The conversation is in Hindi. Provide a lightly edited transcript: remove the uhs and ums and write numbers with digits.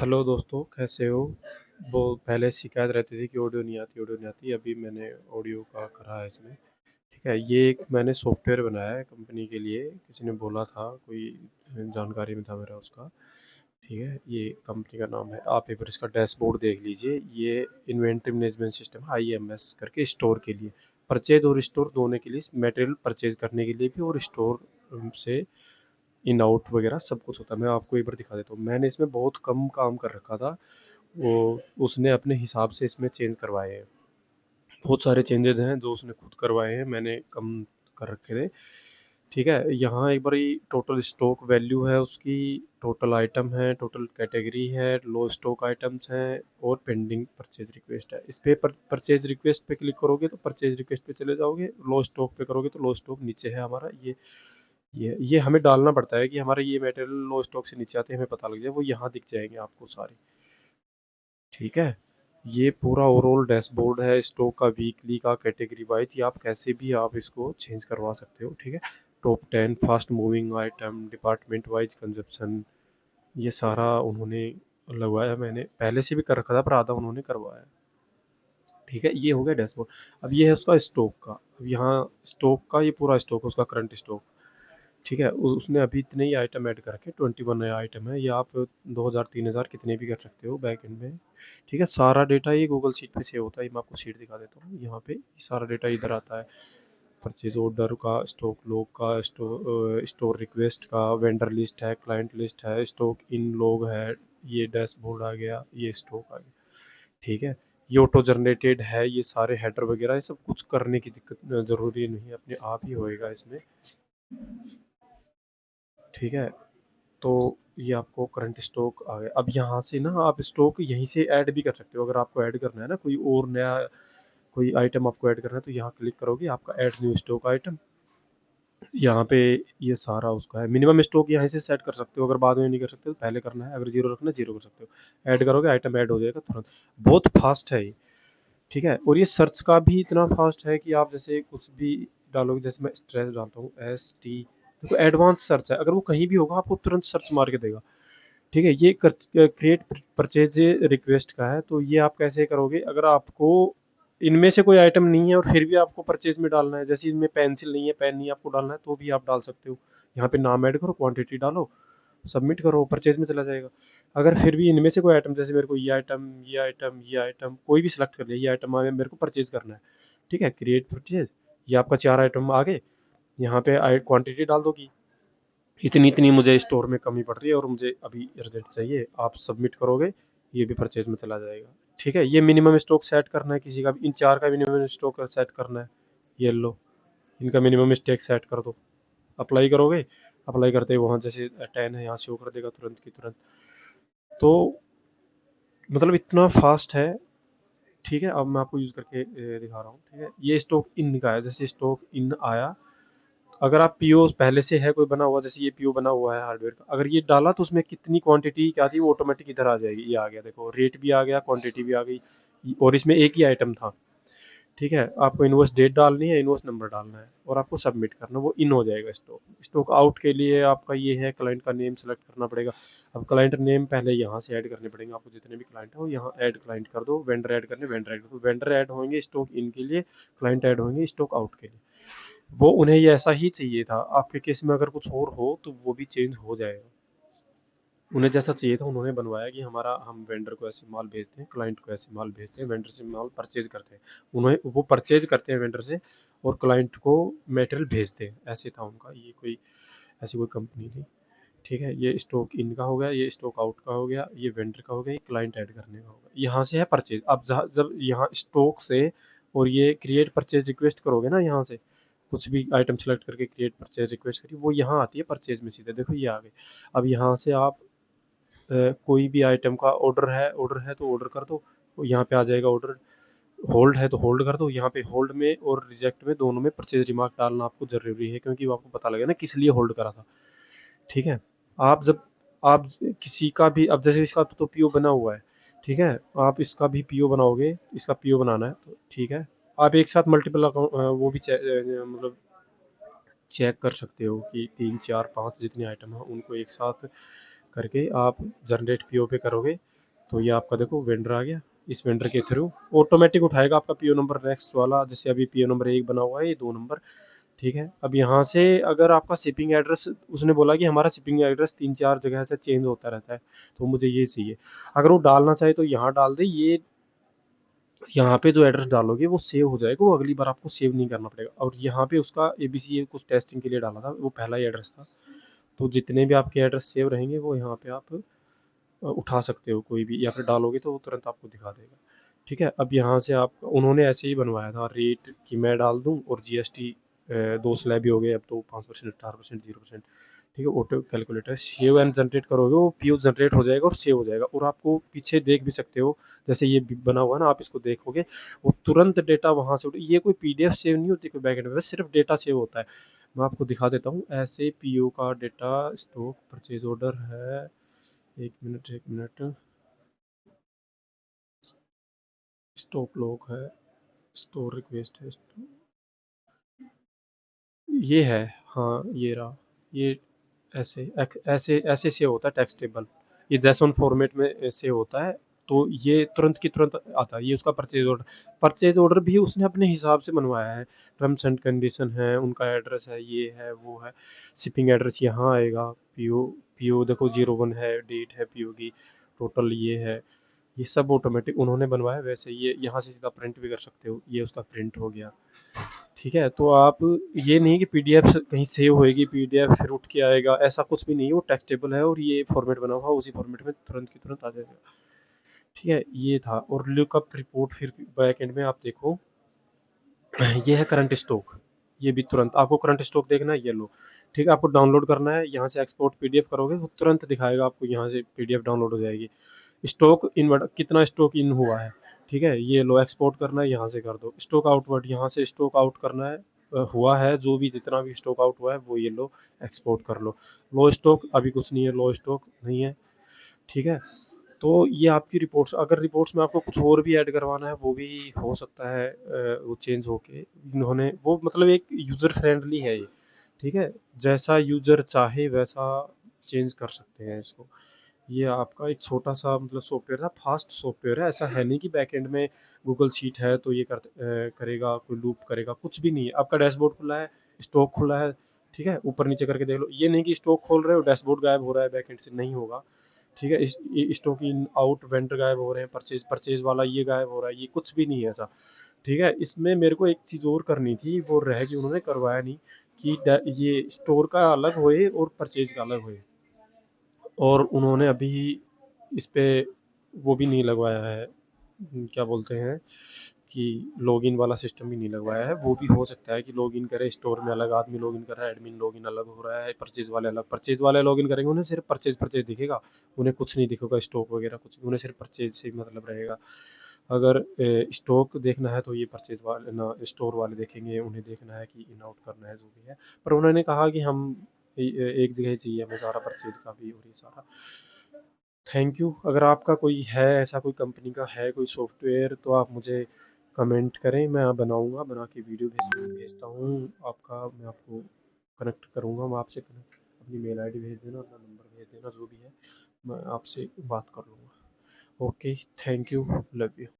हेलो दोस्तों, कैसे हो? वो पहले शिकायत रहती थी कि ऑडियो नहीं आती, ऑडियो नहीं आती। अभी मैंने ऑडियो का करा है इसमें, ठीक है? ये एक मैंने सॉफ्टवेयर बनाया है कंपनी के लिए, किसी ने बोला था, कोई जानकारी में था मेरा उसका, ठीक है? ये कंपनी का नाम है, आप एक बार इसका डैशबोर्ड देख लीजिए। ये इन्वेंटरी मैनेजमेंट सिस्टम आईएमएस करके स्टोर के लिए, परचेज और स्टोर दोनों के लिए, मटेरियल परचेज करने के लिए भी और स्टोर से इन आउट वगैरह सब कुछ होता है। मैं आपको एक बार दिखा देता हूँ। मैंने इसमें बहुत कम काम कर रखा था, वो उसने अपने हिसाब से इसमें चेंज करवाए हैं। बहुत सारे चेंजेस हैं जो उसने खुद करवाए हैं, मैंने कम कर रखे थे, ठीक है? यहाँ एक बार ये टोटल स्टॉक वैल्यू है उसकी, टोटल आइटम है, टोटल कैटेगरी है, लो स्टॉक आइटम्स हैं और पेंडिंग परचेज रिक्वेस्ट है। इस पे परचेज रिक्वेस्ट पे क्लिक करोगे तो परचेज रिक्वेस्ट पे चले जाओगे, लो स्टॉक पे करोगे तो लो स्टॉक नीचे है हमारा। ये हमें डालना पड़ता है कि हमारे ये मटेरियल लो स्टॉक से नीचे आते हैं, हमें पता लग जाए, वो यहाँ दिख जाएंगे आपको सारे, ठीक है? ये पूरा ओवरऑल डैशबोर्ड है स्टॉक का, वीकली का, कैटेगरी वाइज। ये आप कैसे भी आप इसको चेंज करवा सकते हो, ठीक है? Top 10 fast moving item, department wise consumption, ये सारा उन्होंने लगवाया। मैंने पहले से भी कर रखा था पर आधा उन्होंने करवाया, ठीक है? ये हो गया डैशबोर्ड। अब ये है उसका स्टॉक का। अब यहाँ स्टॉक का, ये पूरा स्टॉक, उसका करंट स्टॉक, ठीक है? उसने अभी इतने ही आइटम ऐड कर रखे, 21 नया आइटम है। ये आप 2000 3000 कितने भी कर सकते हो बैक एंड में, ठीक है? सारा डेटा ये गूगल शीट पे सेव होता है। मैं आपको शीट दिखा देता हूँ। यहाँ पे सारा डेटा इधर आता है, परचेज ऑर्डर का, स्टॉक लॉग का, स्टोर रिक्वेस्ट का, वेंडर लिस्ट है, क्लाइंट लिस्ट है, स्टॉक इन लॉग है, ये डैशबोर्ड आ गया, ये स्टॉक आ गया, ठीक है? ये ऑटो जनरेटेड है, ये सारे हेडर वगैरह, ये सब कुछ करने की दिक्कत ज़रूरी नहीं, अपने आप ही होएगा इसमें, ठीक है? तो ये आपको करंट स्टॉक आ गया। अब यहाँ से ना आप स्टॉक यहीं से ऐड भी कर सकते हो। अगर आपको ऐड करना है ना कोई और नया, कोई आइटम आपको ऐड करना है, तो यहाँ क्लिक करोगे, आपका ऐड न्यू स्टॉक आइटम, यहाँ पे ये सारा उसका है। मिनिमम स्टॉक यहाँ से सेट कर सकते हो, अगर बाद में नहीं कर सकते तो पहले करना है। अगर जीरो रखना है जीरो कर सकते हो, ऐड करोगे आइटम ऐड हो जाएगा तुरंत। बहुत फास्ट है ये, ठीक है? और ये सर्च का भी इतना फास्ट है कि आप जैसे कुछ भी डालोगे, जैसे मैं स्ट्रेस डालता हूँ, ST, देखो एडवांस सर्च है, अगर वो कहीं भी होगा आपको तुरंत सर्च मार के देगा, ठीक है? ये क्रिएट परचेज रिक्वेस्ट का है। तो ये आप कैसे करोगे? अगर आपको इनमें से कोई आइटम नहीं है और फिर भी आपको परचेज में डालना है, जैसे इनमें पेंसिल नहीं है, पेन नहीं है, आपको डालना है, तो भी आप डाल सकते हो। यहाँ पे नाम ऐड करो, क्वांटिटी डालो, सबमिट करो, परचेज में चला जाएगा। अगर फिर भी इनमें से कोई आइटम, जैसे मेरे को ये आइटम, ये आइटम, ये आइटम, कोई भी सिलेक्ट कर लिया, ये आइटम आ गया, मेरे को परचेज करना है, ठीक है? क्रिएट परचेज, ये आपका 4 आइटम आ गए। यहाँ पे क्वांटिटी डाल दो कि इतनी इतनी मुझे स्टोर में कमी पड़ रही है और मुझे अभी अर्जेंट चाहिए, आप सबमिट करोगे, ये भी परचेज में चला जाएगा, ठीक है? ये मिनिमम स्टॉक सेट करना है किसी का भी, इन 4 का मिनिमम स्टॉक सेट करना है, ये लो, इनका मिनिमम स्टॉक सेट कर दो, अप्लाई करोगे, अप्लाई करते ही वहाँ जैसे 10 है यहाँ शो कर देगा तुरंत की तुरंत। तो मतलब इतना फास्ट है, ठीक है? अब मैं आपको यूज़ करके दिखा रहा हूँ, ठीक है? ये स्टॉक इन का है, जैसे स्टॉक इन आया, अगर आप पीओ पहले से है कोई बना हुआ, जैसे ये पीओ बना हुआ है हार्डवेयर का, अगर ये डाला तो उसमें कितनी क्वांटिटी क्या थी वो ऑटोमेटिक इधर आ जाएगी। ये आ गया, देखो रेट भी आ गया, क्वांटिटी भी आ गई, और इसमें एक ही आइटम था, ठीक है? आपको इनवॉइस डेट डालनी है, इनवॉइस नंबर डालना है और आपको सबमिट करना, वो इन हो जाएगा स्टॉक। स्टॉक आउट के लिए आपका ये है, क्लाइंट का नेम सेलेक्ट करना पड़ेगा। अब क्लाइंट नेम पहले यहाँ से ऐड करने पड़ेंगे आपको, जितने भी क्लाइंट हो यहाँ ऐड क्लाइंट कर दो, वेंडर ऐड करने वेंडर ऐड कर दो, वेंडर ऐड होंगे स्टॉक इन के लिए, क्लाइंट ऐड होंगे स्टॉक आउट के लिए। वो उन्हें ये ऐसा ही चाहिए था, आपके केस में अगर कुछ और हो तो वो भी चेंज हो जाएगा। उन्हें जैसा चाहिए था उन्होंने बनवाया कि हमारा, हम वेंडर को ऐसे माल भेजते हैं, क्लाइंट को ऐसे माल भेजते हैं, वेंडर से माल परचेज करते हैं, उन्हें वो परचेज करते हैं वेंडर से और क्लाइंट को मटेरियल भेजते हैं, ऐसे था उनका। ये कोई ऐसी कोई कंपनी थी, ठीक है? ये स्टॉक इन का हो गया, ये स्टॉक आउट का हो गया, ये वेंडर का हो गया, ये क्लाइंट ऐड करने का हो गया। यहाँ से है परचेज। अब जब यहाँ स्टॉक से और ये क्रिएट परचेज रिक्वेस्ट करोगे ना, यहाँ से कुछ भी आइटम सेलेक्ट करके क्रिएट परचेज रिक्वेस्ट करिए, वो यहाँ आती है परचेज में सीधे, देखो ये आ गई। अब यहाँ से आप कोई भी आइटम का ऑर्डर है तो ऑर्डर कर दो, तो यहाँ पे आ जाएगा ऑर्डर। होल्ड है तो होल्ड कर दो, यहाँ पे होल्ड में और रिजेक्ट में दोनों में परचेज रिमार्क डालना आपको जरूरी है, क्योंकि वो आपको पता लगे ना किस लिए होल्ड करा था, ठीक है? आप जब आप किसी का भी, अब जैसे इसका तो पीओ बना हुआ है, ठीक है? आप इसका भी पीओ बनाओगे, इसका पीओ बनाना है तो ठीक है, आप एक साथ मल्टीपल अकाउंट वो भी मतलब चेक कर सकते हो कि 3 4 5 जितने आइटम हैं उनको एक साथ करके आप जनरेट पीओ पे करोगे तो ये आपका देखो वेंडर आ गया। इस वेंडर के थ्रू ऑटोमेटिक उठाएगा आपका पीओ नंबर नेक्स्ट वाला, जैसे अभी पीओ नंबर 1 बना हुआ है, ये 2 नंबर, ठीक है। अब यहाँ से अगर आपका शिपिंग एड्रेस, उसने बोला कि हमारा शिपिंग एड्रेस 3-4 जगह से चेंज होता रहता है, तो मुझे ये चाहिए। अगर वो डालना चाहे तो यहाँ डाल दे, ये यहाँ पे जो एड्रेस डालोगे वो सेव हो जाएगा, वो अगली बार आपको सेव नहीं करना पड़ेगा। और यहाँ पे उसका एबीसी कुछ टेस्टिंग के लिए डाला था, वो पहला ही एड्रेस था। तो जितने भी आपके एड्रेस सेव रहेंगे वो यहाँ पे आप उठा सकते हो कोई भी, या फिर डालोगे तो वो तुरंत आपको दिखा देगा। ठीक है, अब यहाँ से आप, उन्होंने ऐसे ही बनवाया था रेट कि मैं डाल दूँ और जीएसटी 2 स्लैब ही हो गए अब तो, 5%, 18%, 0%। ठीक है, auto calculator save and generate करोगे, वो पीओ जनरेट हो जाएगा और सेव हो जाएगा, और आपको पीछे देख भी सकते हो, जैसे ये बना हुआ है ना, आप इसको देखोगे वो तुरंत डेटा वहाँ से ये कोई पीडीएफ सेव नहीं होती कोई बैकएंड में, सिर्फ डेटा सेव होता है। मैं आपको दिखा देता हूँ ऐसे पीओ का डेटा। स्टॉक परचेज ऑर्डर है, 1 मिनट 1 मिनट, स्टॉक लॉग है, स्टोर रिक्वेस्ट है, ये है, हाँ ये रहा, ये ऐसे ऐसे से होता है टेक्स्ट टेबल, ये JSON फॉर्मेट में ऐसे होता है। तो ये तुरंत की तुरंत आता है, ये उसका परचेज ऑर्डर भी उसने अपने हिसाब से बनवाया है। टर्म्स एंड कंडीशन है, उनका एड्रेस है, ये है वो है, शिपिंग एड्रेस यहाँ आएगा, पीओ पीओ देखो 01 है, डेट है पीओ की, टोटल ये है, ये सब ऑटोमेटिक उन्होंने बनवाया। वैसे ये यहाँ से सीधा प्रिंट भी कर सकते हो, ये उसका प्रिंट हो गया। ठीक है, तो आप, ये नहीं कि पीडीएफ कहीं सेव होएगी, पीडीएफ फिर उठ के आएगा, ऐसा कुछ भी नहीं है, वो टेक्स्ट टेबल है और ये फॉर्मेट बना हुआ, उसी फॉर्मेट में तुरंत की तुरंत आ जाएगा। ठीक है, ये था। और लुकअप रिपोर्ट फिर बैक एंड में आप देखो, ये है करंट स्टॉक, ये भी तुरंत आपको करंट स्टॉक देखना है, ये लो। ठीक है, आपको डाउनलोड करना है, यहाँ से एक्सपोर्ट पीडीएफ करोगे तो तुरंत दिखाएगा आपको, यहाँ से पीडीएफ डाउनलोड हो जाएगी। स्टॉक इनवर्ड कितना स्टॉक इन हुआ है, ठीक है, ये लो, एक्सपोर्ट करना है, यहाँ से कर दो। स्टॉक आउटवर्ड, यहाँ से स्टॉक आउट करना है, हुआ है जो भी, जितना भी स्टॉक आउट हुआ है वो ये लो, एक्सपोर्ट कर लो। लो स्टॉक अभी कुछ नहीं है, लो स्टॉक नहीं है। ठीक है, तो ये आपकी रिपोर्ट्स, अगर रिपोर्ट्स में आपको कुछ और भी ऐड करवाना है वो भी हो सकता है, वो चेंज होके, इन्होंने वो मतलब एक यूज़र फ्रेंडली है ये। ठीक है, जैसा यूज़र चाहे वैसा चेंज कर सकते हैं इसको। ये आपका एक छोटा सा मतलब सॉफ्टवेयर है, फास्ट सॉफ्टवेयर है, ऐसा है नहीं कि बैकएंड में गूगल शीट है तो ये करेगा, कोई लूप करेगा, कुछ भी नहीं है। आपका डैशबोर्ड खुला है, स्टॉक खुला है, ठीक है, ऊपर नीचे करके देख लो, ये नहीं कि स्टॉक खोल रहे हो डैशबोर्ड गायब हो रहा है बैकएंड से, नहीं होगा। ठीक है, स्टॉक इन आउट वेंडर गायब हो रहे हैं, परचेज परचेज वाला ये गायब हो रहा है, ये कुछ भी नहीं है ऐसा। ठीक है, इसमें मेरे को एक चीज़ और करनी थी, वो रह गई, उन्होंने करवाया नहीं, कि ये स्टोर का अलग होए और परचेज का अलग होए। और उन्होंने अभी इस पे वो भी नहीं लगवाया है, क्या बोलते हैं, कि लॉगिन वाला सिस्टम भी नहीं लगवाया है। वो भी हो सकता है कि लॉगिन करे, स्टोर में अलग आदमी लॉगिन कर रहा है, एडमिन लॉगिन अलग हो रहा है, परचेज वाले अलग, परचेज वाले लॉगिन करेंगे उन्हें सिर्फ परचेज परचेज दिखेगा, उन्हें कुछ नहीं दिखेगा स्टॉक वगैरह कुछ भी, उन्हें सिर्फ परचेज से ही मतलब रहेगा। अगर स्टॉक देखना है तो ये परचेज वाले ना, स्टोर वाले देखेंगे, उन्हें देखना है कि इन आउट करना है जो भी है। पर उन्होंने कहा कि हम एक जगह ही चाहिए हमें सारा परचेज का भी और ये सारा। Thank you. अगर आपका कोई है ऐसा, कोई कंपनी का है कोई सॉफ्टवेयर, तो आप मुझे कमेंट करें, मैं बनाऊंगा, बना के वीडियो भेजता हूँ आपका, मैं आपको कनेक्ट करूँगा, मैं आपसे कनेक्ट, अपनी मेल आईडी भेज देना, अपना नंबर भेज देना, जो भी है मैं आपसे बात कर लूँगा। Okay, thank you, love you.